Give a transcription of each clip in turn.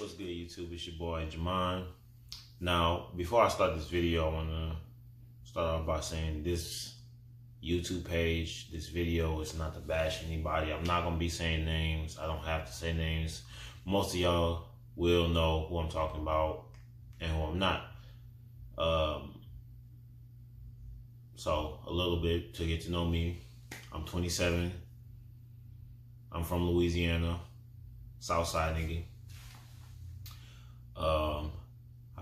What's good, YouTube? It's your boy Jamon. Now, before I start this video, I want to start off by saying this YouTube page, this video is not to bash anybody. I'm not going to be saying names. I don't have to say names. Most of y'all will know who I'm talking about and who I'm not. So, a little bit to get to know me. I'm 27. I'm from Louisiana, Southside nigga.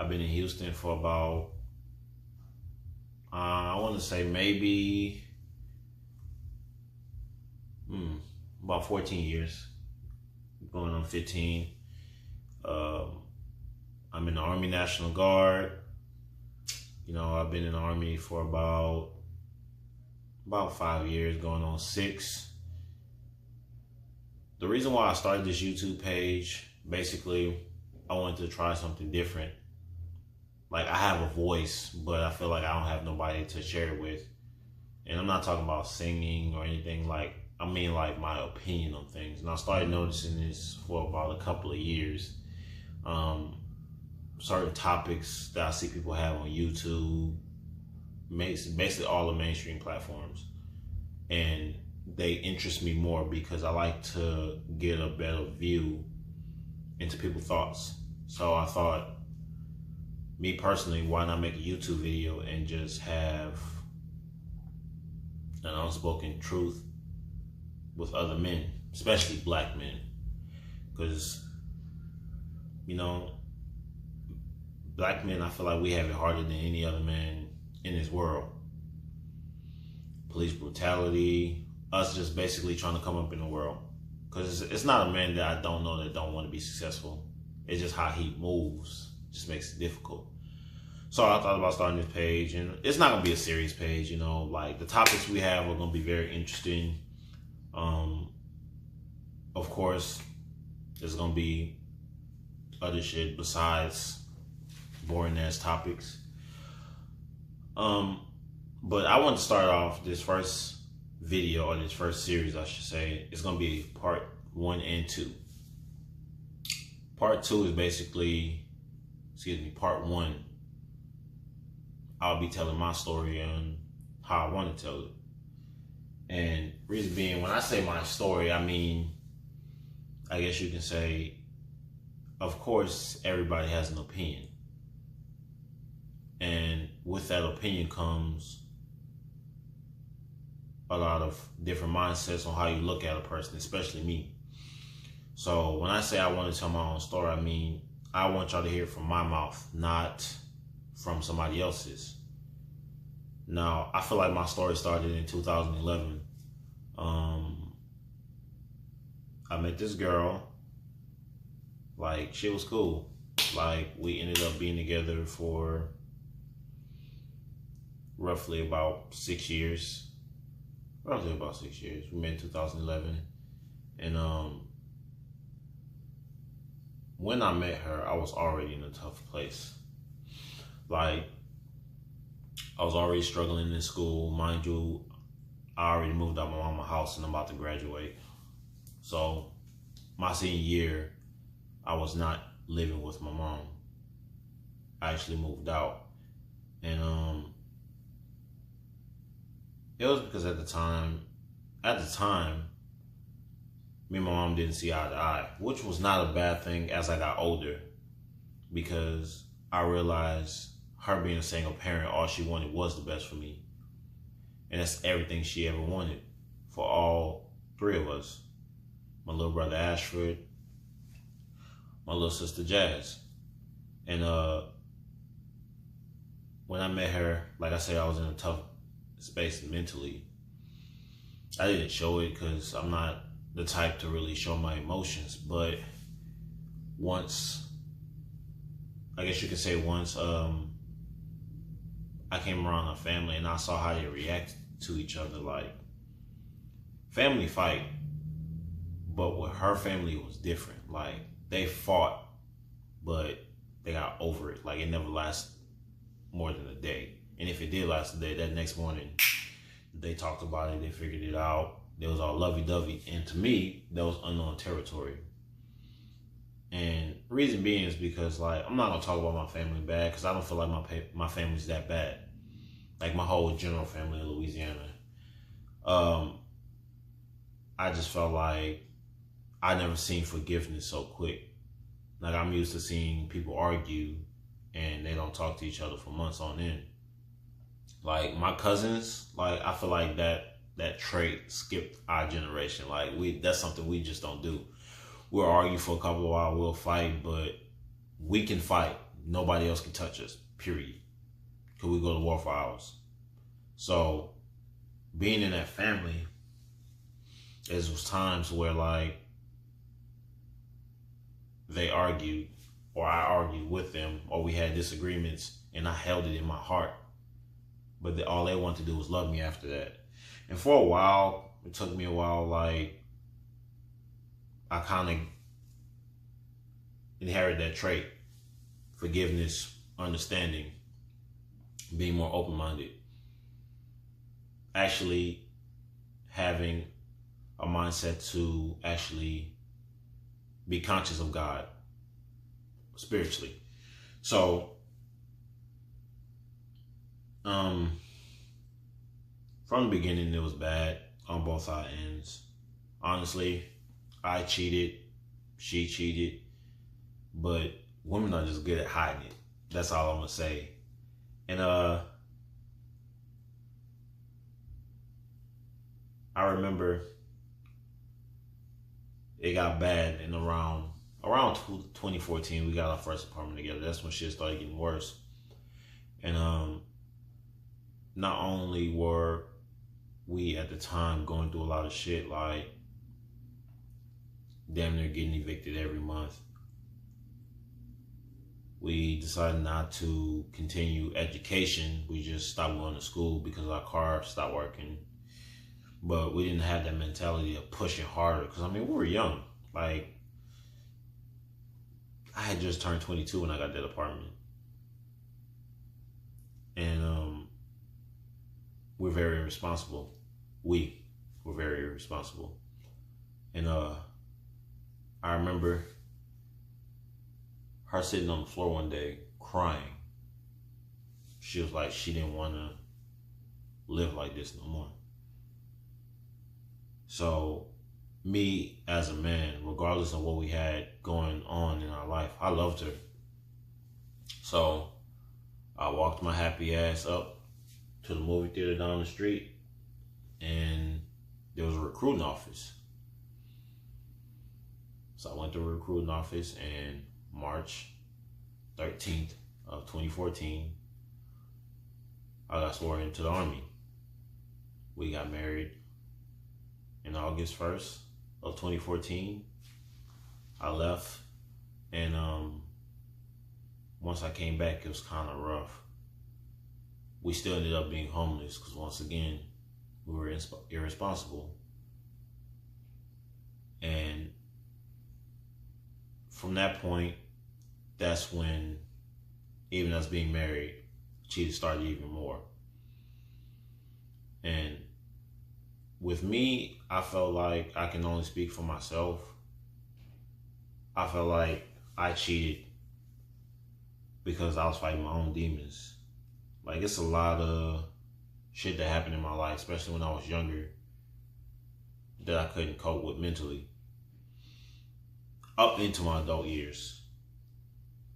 I've been in Houston for about, I want to say maybe about 14 years, going on 15. I'm in the Army National Guard. You know, I've been in the Army for about 5 years, going on 6. The reason why I started this YouTube page, basically, I wanted to try something different. Like, I have a voice, but I feel like I don't have nobody to share it with. And I'm not talking about singing or anything. Like, I mean, like, my opinion on things. And I started noticing this for about a couple of years. Certain topics that I see people have on YouTube, basically all the mainstream platforms. And they interest me more because I like to get a better view into people's thoughts. So I thought, me personally, why not make a YouTube video and just have an unspoken truth with other men, especially black men? Because, you know, black men, I feel like we have it harder than any other man in this world. Police brutality, us just basically trying to come up in the world. Because it's not a man that I don't know that don't want to be successful. It's just how he moves just makes it difficult. So I thought about starting this page, and it's not going to be a serious page, you know. Like, the topics we have are going to be very interesting. Of course, there's going to be other shit besides boring-ass topics. But I want to start off this first video, or this first series, I should say. It's going to be part 1 and 2. Part 2 is basically, part 1. I'll be telling my story and how I want to tell it. And reason being, when I say my story, I mean, I guess you can say, of course, everybody has an opinion. And with that opinion comes a lot of different mindsets on how you look at a person, especially me. So when I say I want to tell my own story, I mean, I want y'all to hear it from my mouth, not from somebody else's. Now, I feel like my story started in 2011. I met this girl. Like, she was cool. Like, we ended up being together for roughly about 6 years. We met in 2011. And when I met her, I was already in a tough place. Like, I was already struggling in school. Mind you, I already moved out my mama's house and I'm about to graduate. So my senior year, I was not living with my mom. I actually moved out. And it was because at the time, me and my mom didn't see eye to eye, which was not a bad thing as I got older, because I realized her being a single parent, all she wanted was the best for me. And that's everything she ever wanted for all 3 of us. My little brother Ashford, my little sister Jazz. And when I met her, like I said, I was in a tough space mentally. I didn't show it because I'm not the type to really show my emotions, but once, I guess you could say once, I came around her family and I saw how they react to each other. Like, family fight, but with her family it was different. Like, they fought, but they got over it. Like, it never lasted more than a day. And if it did last a day, that next morning they talked about it, they figured it out. They was all lovey-dovey. And to me, that was unknown territory. And reason being is because, like, I'm not gonna talk about my family bad because I don't feel like my family's that bad. Like my whole general family in Louisiana. Um, I just felt like I never seen forgiveness so quick. Like I'm used to seeing people argue and they don't talk to each other for months on end. Like my cousins, like I feel like that trait skipped our generation. Like that's something we just don't do. We'll argue for a couple of hours, we'll fight, but we can fight. Nobody else can touch us, period. Because we go to war for hours. So being in that family, there was times where like they argued or I argued with them or we had disagreements and I held it in my heart. But all they wanted to do was love me after that. And for a while, it took me a while, like I kind of inherited that trait. Forgiveness, understanding, being more open-minded. Actually having a mindset to actually be conscious of God spiritually. So, from the beginning, it was bad on both our ends. Honestly, I cheated, she cheated, but women are just good at hiding it. That's all I'm gonna say. And I remember it got bad in around 2014. We got our first apartment together. That's when shit started getting worse. And not only were we at the time going through a lot of shit, like damn near getting evicted every month. We decided not to continue education. We just stopped going to school because our car stopped working. But we didn't have that mentality of pushing harder. Because, I mean, we were young. Like, I had just turned 22 when I got that apartment. And we're very irresponsible. We were very irresponsible. And I remember her sitting on the floor one day crying. She was like, she didn't want to live like this no more. So me as a man, regardless of what we had going on in our life, I loved her. So I walked my happy ass up to the movie theater down the street, and there was a recruiting office. So I went to a recruiting office, and March 13th of 2014, I got sworn into the Army. We got married in August 1st of 2014. I left, and once I came back, it was kind of rough. We still ended up being homeless because once again, we were irresponsible. And from that point, that's when, even us being married, cheating started even more. And with me, I felt like I can only speak for myself. I felt like I cheated because I was fighting my own demons. Like, it's a lot of shit that happened in my life, especially when I was younger, that I couldn't cope with mentally. Up into my adult years.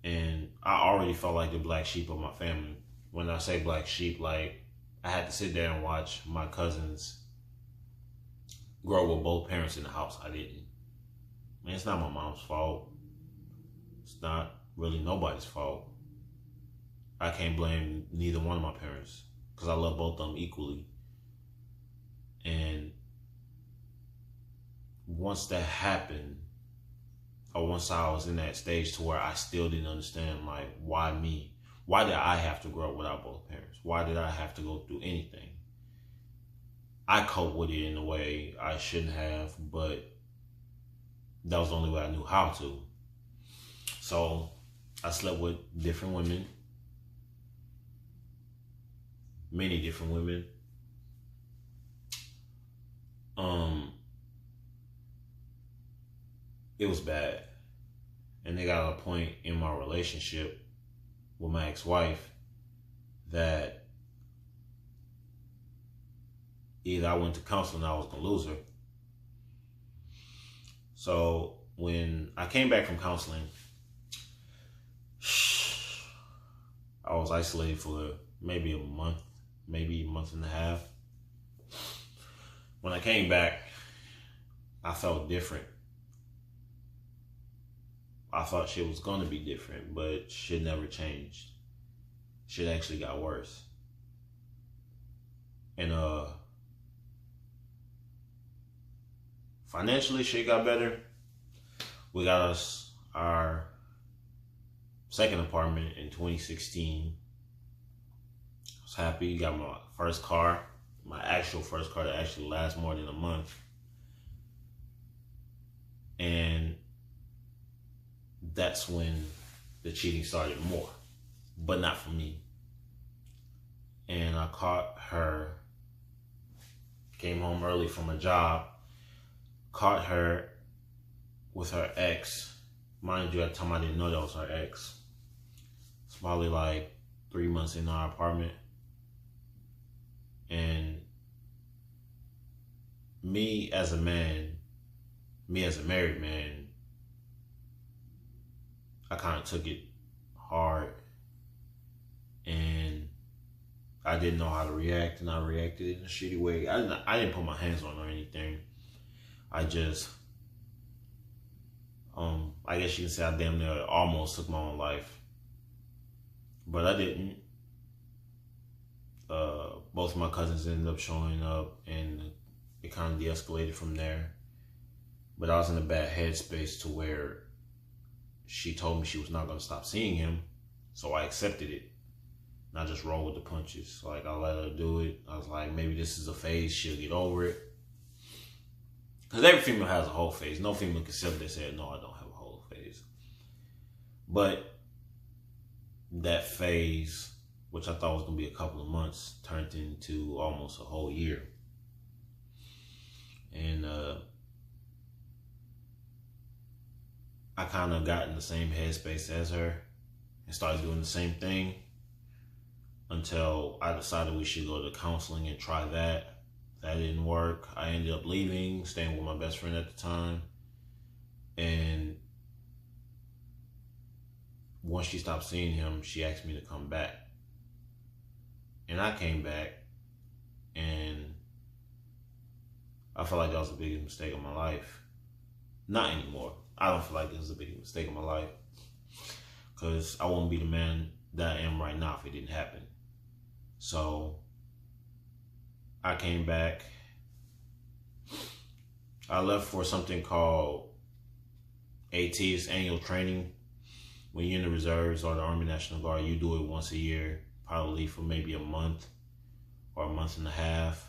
And I already felt like the black sheep of my family. When I say black sheep, like, I had to sit there and watch my cousins grow with both parents in the house. I didn't. Man, it's not my mom's fault. It's not really nobody's fault. I can't blame neither one of my parents because I love both of them equally. And once that happened, or once I was in that stage to where I still didn't understand, like, why me? Why did I have to grow up without both parents? Why did I have to go through anything? I coped with it in a way I shouldn't have, but that was the only way I knew how to. So I slept with different women, many different women. It was bad. And they got a point in my relationship with my ex-wife that either I went to counseling or I was going to lose her. So when I came back from counseling, I was isolated for maybe a month and a half. When I came back, I felt different. I thought shit was gonna be different, but shit never changed. Shit actually got worse. And financially, shit got better. We got us our second apartment in 2016. I was happy. Got my first car, my actual first car that actually lasts more than a month. And that's when the cheating started more, but not for me. And I caught her, came home early from a job, caught her with her ex. Mind you, at the time I didn't know that was her ex. It's probably like 3 months in our apartment. And me as a man, me as a married man, I kind of took it hard, and I didn't know how to react, and I reacted in a shitty way. I didn't put my hands on her or anything. I just, I guess you can say I damn near almost took my own life, but I didn't. Both of my cousins ended up showing up, and it kind of de-escalated from there. But I was in a bad headspace to where she told me she was not going to stop seeing him, so I accepted it. And I just rolled with the punches. Like, I let her do it. I was like, maybe this is a phase. She'll get over it. Because every female has a whole phase. No female can simply say, no, I don't have a whole phase. But that phase, which I thought was going to be a couple of months, turned into almost a whole year. And I kind of got in the same headspace as her and started doing the same thing until I decided we should go to counseling and try that. That didn't work. I ended up leaving, staying with my best friend at the time. And once she stopped seeing him, she asked me to come back. And I came back, and I felt like that was the biggest mistake of my life. Not anymore. I don't feel like it was the biggest mistake of my life, because I wouldn't be the man that I am right now if it didn't happen. So I came back. I left for something called AT's annual training. When you're in the reserves or the Army National Guard, you do it once a year, probably for maybe a month or a month and a half.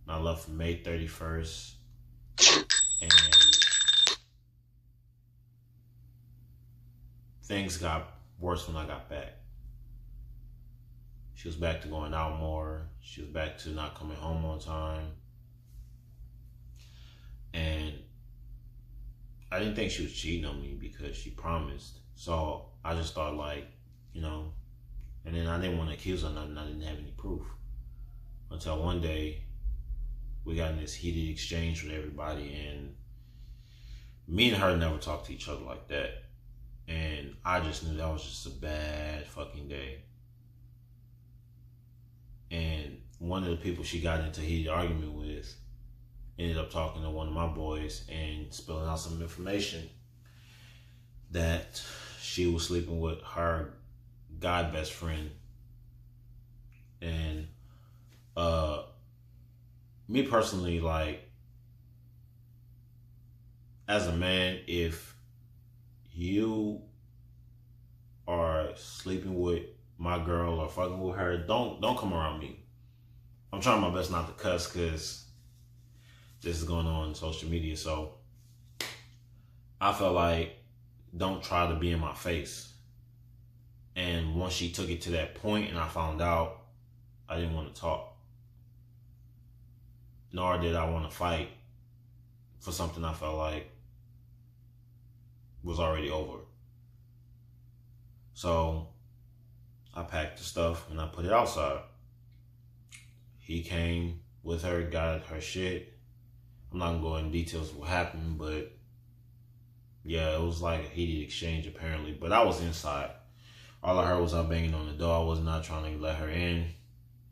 And I left May 31st. And things got worse when I got back. She was back to going out more. She was back to not coming home on time. And I didn't think she was cheating on me because she promised. So I just thought, like, you know, and then I didn't want to accuse her of nothing. I didn't have any proof. Until one day, we got in this heated exchange with everybody, and me and her never talked to each other like that. And I just knew that was just a bad fucking day. And one of the people she got into a heated argument with ended up talking to one of my boys and spilling out some information that she was sleeping with her guy best friend. And me personally, like, as a man, if you are sleeping with my girl or fucking with her, don't come around me. I'm trying my best not to cuss because this is going on social media. So I felt like, don't try to be in my face. And once she took it to that point and I found out, I didn't want to talk. Nor did I want to fight for something I felt like was already over. So I packed the stuff and I put it outside. He came with her, got her shit. I'm not gonna go into details of what happened, but yeah, it was like a heated exchange apparently. But I was inside. All I heard was her banging on the door. I was not trying to let her in.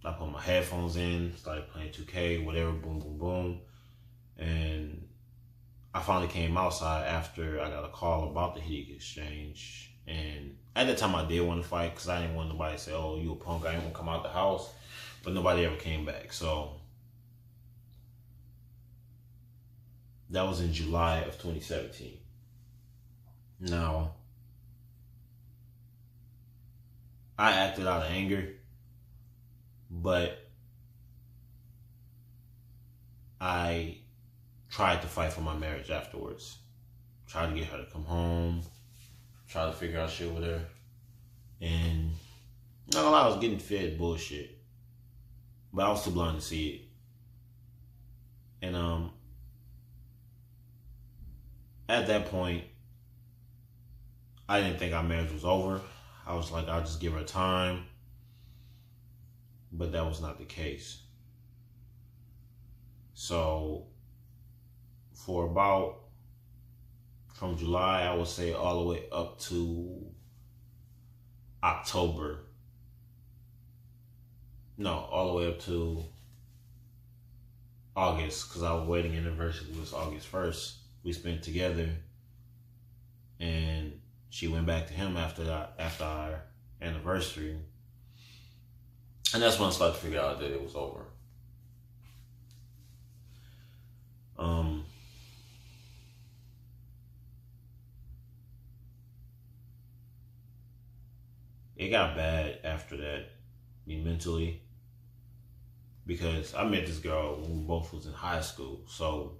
I put my headphones in, started playing 2K, whatever, boom, boom, boom. And I finally came outside after I got a call about the heated exchange. And at that time I did want to fight because I didn't want nobody to say, oh, you a punk, I ain't gonna come out the house. But nobody ever came back. So that was in July of 2017. Now, I acted out of anger, but I tried to fight for my marriage afterwards. Tried to get her to come home, tried to figure out shit with her. And not gonna lie, I was getting fed bullshit. But I was too blind to see it. And at that point, I didn't think our marriage was over. I was like, I'll just give her time. But that was not the case. So for about, from July, I would say all the way up to October. No, all the way up to August, because our wedding anniversary was August 1st. We spent together, and she went back to him after our anniversary. And that's when I started to figure out that it was over. It got bad after that, mentally, because I met this girl when we both was in high school. So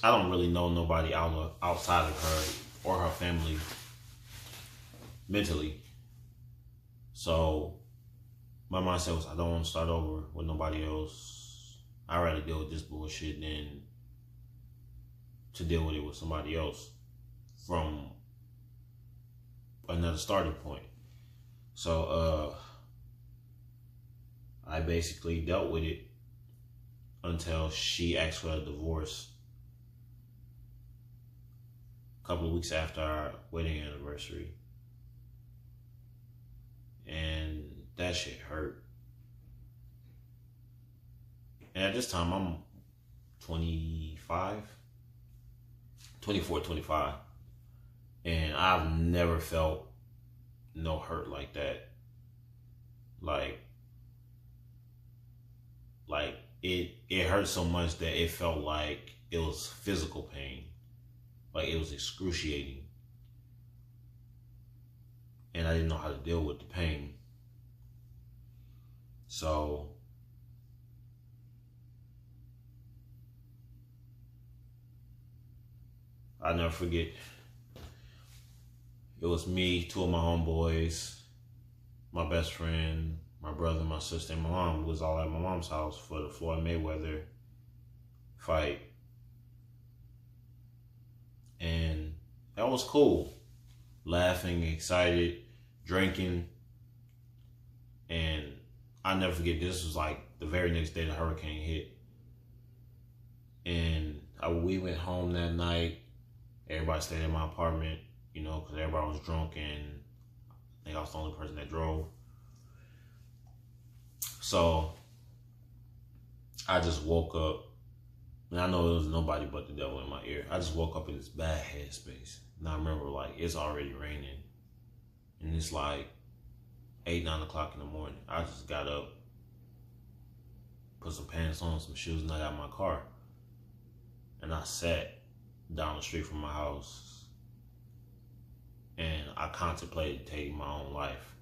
I don't really know nobody outside of her or her family mentally. So my mindset was, I don't want to start over with nobody else. I'd rather deal with this bullshit than to deal with it with somebody else from another starting point. So I basically dealt with it until she asked for a divorce a couple of weeks after our wedding anniversary. And that shit hurt. And at this time, I'm 24, 25. And I've never felt no hurt like that. Like it hurt so much that it felt like it was physical pain. Like it was excruciating. And I didn't know how to deal with the pain. So I'll never forget. It was me, two of my homeboys, my best friend, my brother, my sister, and my mom. We was all at my mom's house for the Floyd Mayweather fight. And that was cool. Laughing, excited, drinking. And I'll never forget, this was like the very next day the hurricane hit. And we went home that night. Everybody stayed in my apartment, because everybody was drunk and I think I was the only person that drove. So I just woke up, and I know it was nobody but the devil in my ear. I just woke up in this bad headspace. And I remember, it's already raining. And it's like 8, 9 o'clock in the morning. I just got up, put some pants on, some shoes, and I got in my car. And I sat down the street from my house. And I contemplated taking my own life.